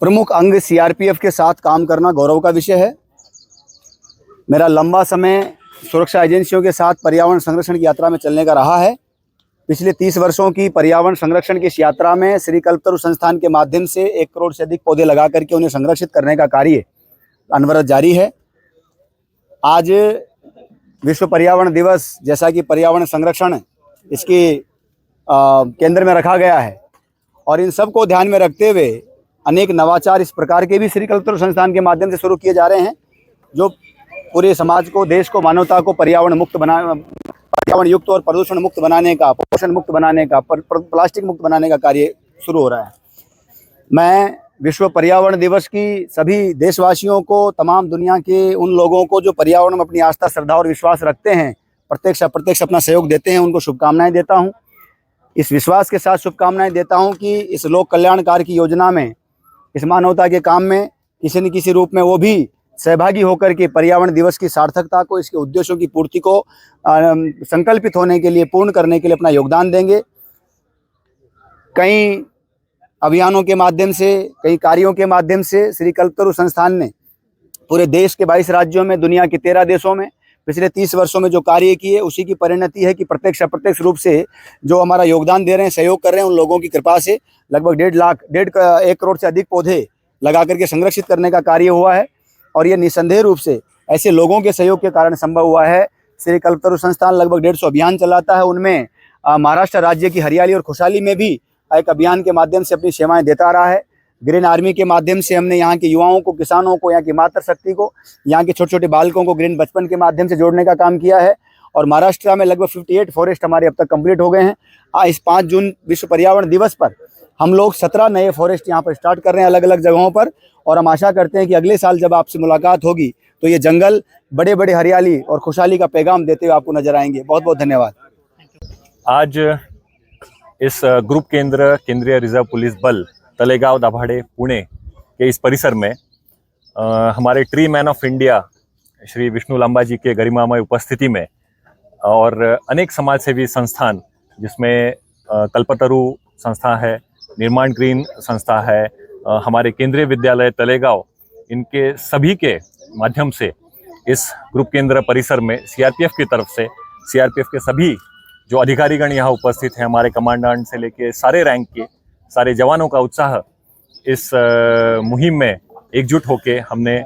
प्रमुख अंग सीआरपीएफ के साथ काम करना गौरव का विषय है। मेरा लंबा समय सुरक्षा एजेंसियों के साथ पर्यावरण संरक्षण की यात्रा में चलने का रहा है। पिछले 30 वर्षों की पर्यावरण संरक्षण की इस यात्रा में श्री कल्पतरु संस्थान के माध्यम से 1 करोड़ से अधिक पौधे लगा करके उन्हें संरक्षित करने का कार्य अनवरत जारी है। आज विश्व पर्यावरण दिवस, जैसा कि पर्यावरण संरक्षण इसके केंद्र में रखा गया है और इन सब को ध्यान में रखते हुए अनेक नवाचार इस प्रकार के भी श्री कल्पतरु संस्थान के माध्यम से शुरू किए जा रहे हैं, जो पूरे समाज को, देश को, मानवता को पर्यावरण युक्त और प्रदूषण मुक्त बनाने का, पोषण मुक्त बनाने का, प्लास्टिक मुक्त बनाने का कार्य शुरू हो रहा है। मैं विश्व पर्यावरण दिवस की सभी देशवासियों को, तमाम दुनिया के उन लोगों को जो पर्यावरण में अपनी आस्था, श्रद्धा और विश्वास रखते हैं, प्रत्यक्ष अप्रत्यक्ष अपना सहयोग देते हैं, उनको शुभकामनाएं देता हूं। इस विश्वास के साथ शुभकामनाएं देता हूं कि इस लोक कल्याणकार की योजना में, इस मानवता के काम में किसी न किसी रूप में वो भी सहभागी होकर के पर्यावरण दिवस की सार्थकता को, इसके उद्देश्यों की पूर्ति को संकल्पित होने के लिए, पूर्ण करने के लिए अपना योगदान देंगे। कई अभियानों के माध्यम से, कई कार्यों के माध्यम से श्री कल्पतरु संस्थान ने पूरे देश के 22 राज्यों में, दुनिया के 13 देशों में पिछले 30 वर्षों में जो कार्य किए, उसी की परिणति है कि प्रत्यक्ष अप्रत्यक्ष रूप से जो हमारा योगदान दे रहे हैं, सहयोग कर रहे हैं, उन लोगों की कृपा से लगभग 1 करोड़ से अधिक पौधे लगा करके संरक्षित करने का कार्य हुआ है। और ये निसंदेह रूप से ऐसे लोगों के सहयोग के कारण संभव हुआ है। श्री कल्पतरु संस्थान लगभग 150 अभियान चलाता है। उनमें महाराष्ट्र राज्य की हरियाली और खुशहाली में भी एक अभियान के माध्यम से अपनी सेवाएं देता रहा है। ग्रीन आर्मी के माध्यम से हमने यहाँ के युवाओं को, किसानों को, यहाँ की मातृशक्ति को, यहाँ के छोटे छोटे बालकों को ग्रीन बचपन के माध्यम से जोड़ने का काम किया है। और महाराष्ट्र में लगभग 58 फॉरेस्ट हमारे अब तक कंप्लीट हो गए हैं। इस 5 जून विश्व पर्यावरण दिवस पर हम लोग 17 नए फॉरेस्ट यहाँ पर स्टार्ट कर रहे हैं अलग अलग जगहों पर। और हम आशा करते हैं कि अगले साल जब आपसे मुलाकात होगी तो ये जंगल बड़े बड़े हरियाली और खुशहाली का पैगाम देते हुए आपको नजर आएंगे। बहुत बहुत धन्यवाद। आज इस ग्रुप केंद्र केंद्रीय रिजर्व पुलिस बल तलेगांव दाभाडे पुणे के इस परिसर में हमारे tree man of India Shri Vishnu Lamba ji के गरिमामय उपस्थिति में और अनेक समाज सेवी संस्थान, जिसमें कल्पतरु संस्था है, निर्माण ग्रीन संस्था है, हमारे केंद्रीय विद्यालय तलेगांव, इनके सभी के माध्यम से इस ग्रुप केंद्र परिसर में सीआरपीएफ की तरफ से, सीआरपीएफ के सभी जो अधिकारीगण यहाँ उपस्थित हैं, हमारे कमांडेंट से लेके सारे रैंक के सारे जवानों का उत्साह इस मुहिम में एकजुट होके हमने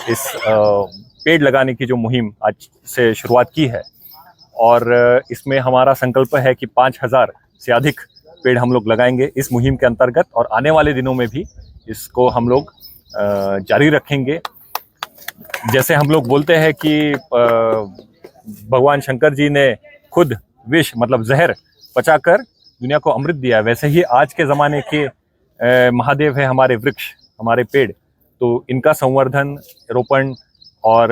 इस पेड़ लगाने की जो मुहिम आज से शुरुआत की है। और इसमें हमारा संकल्प है कि 5000 से अधिक पेड़ हम लोग लगाएंगे इस मुहिम के अंतर्गत, और आने वाले दिनों में भी इसको हम लोग जारी रखेंगे। जैसे हम लोग बोलते हैं कि भगवान शंकर जी ने खुद विष मतलब जहर पचाकर दुनिया को अमृत दिया, वैसे ही आज के ज़माने के महादेव है हमारे वृक्ष, हमारे पेड़। तो इनका संवर्धन, रोपण और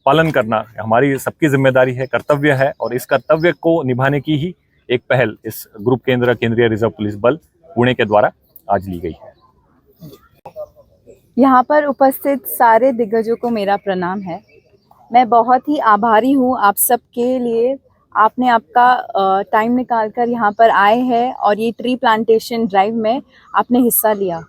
पालन करना हमारी सबकी जिम्मेदारी है, कर्तव्य है। और इस कर्तव्य को निभाने की ही एक पहल इस ग्रुप केंद्र केंद्रीय रिजर्व पुलिस बल पुणे के द्वारा आज ली गई है। यहाँ पर उपस्थित सारे दिग्गजों को मेरा प्रणाम है। मैं बहुत ही आभारी हूँ आप सबके लिए। आपने आपका टाइम निकालकर यहाँ पर आए हैं और ये ट्री प्लांटेशन ड्राइव में आपने हिस्सा लिया।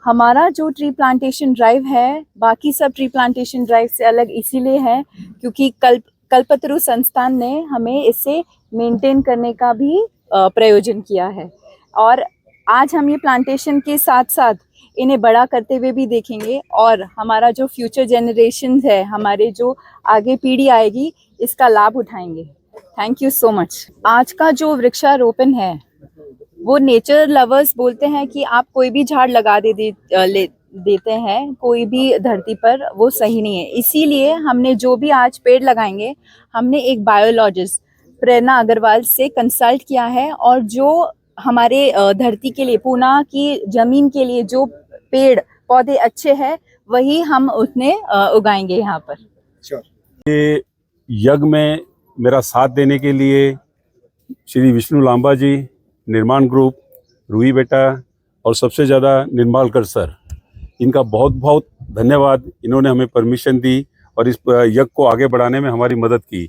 हमारा जो ट्री प्लांटेशन ड्राइव है बाकी सब ट्री प्लांटेशन ड्राइव से अलग इसीलिए है क्योंकि कल्पतरु संस्थान ने हमें इसे मेंटेन करने का भी प्रयोजन किया है। और आज हम ये प्लांटेशन के साथ साथ इन्हें बड़ा करते हुए भी देखेंगे और हमारा जो फ्यूचर जनरेशन है, हमारे जो आगे पीढ़ी आएगी, इसका लाभ उठाएंगे। Thank you so much. आज का जो वृक्षारोपण है वो नेचर लवर्स बोलते हैं कि आप कोई भी झाड़ लगा देते हैं कोई भी धरती पर, वो सही नहीं है। इसीलिए हमने जो भी आज पेड़ लगाएंगे, हमने एक बायोलॉजिस्ट प्रेरणा अग्रवाल से कंसल्ट किया है और जो हमारे धरती के लिए, पूना की जमीन के लिए जो पेड़ पौधे अच्छे हैं वही हम उतने उगाएंगे यहाँ पर। ये यज्ञ में मेरा साथ देने के लिए श्री विष्णु लांबा जी, निर्माण ग्रुप, रूही बेटा और सबसे ज़्यादा निर्मालकर सर, इनका बहुत बहुत धन्यवाद। इन्होंने हमें परमिशन दी और इस यज्ञ को आगे बढ़ाने में हमारी मदद की।